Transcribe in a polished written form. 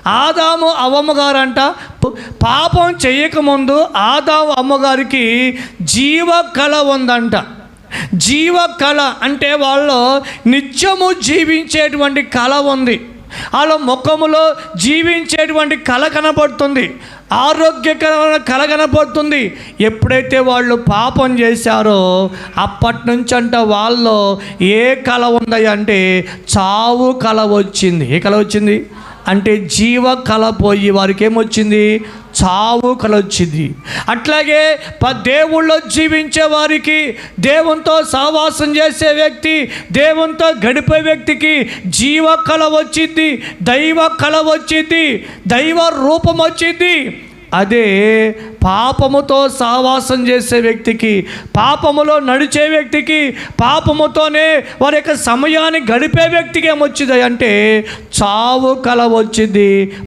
ఆదాము అవ్వమ్మ గారంట పాపం చేయకముందు ఆదాము అమ్మగారికి జీవ కళ ఉందంట. జీవ కళ అంటే వాళ్ళు నిత్యము జీవించేటువంటి కళ ఉంది. వాళ్ళ ముఖములో జీవించేటువంటి కళ కనబడుతుంది, ఆరోగ్యకరమైన కళ కనబడుతుంది. ఎప్పుడైతే వాళ్ళు పాపం చేశారో అప్పటి నుంచి అంట వాళ్ళు ఏ కళ ఉంది అంటే చావు కళ వచ్చింది. ఏ కళ వచ్చింది అంటే జీవ కళ పోయి వారికి ఏమొచ్చింది? చావు కళ వచ్చింది. అట్లాగే దేవుళ్ళో జీవించే వారికి, దేవునితో సహవాసం చేసే వ్యక్తి, దేవునితో గడిపే వ్యక్తికి జీవ కళ వచ్చింది, దైవ కళ వచ్చింది, దైవ రూపం వచ్చింది. అదే పాపముతో సహవాసం చేసే వ్యక్తికి, పాపములో నడిచే వ్యక్తికి, పాపముతోనే వారి యొక్క సమయాన్ని గడిపే వ్యక్తికి ఏమొచ్చింది అంటే చావు కళ వచ్చింది.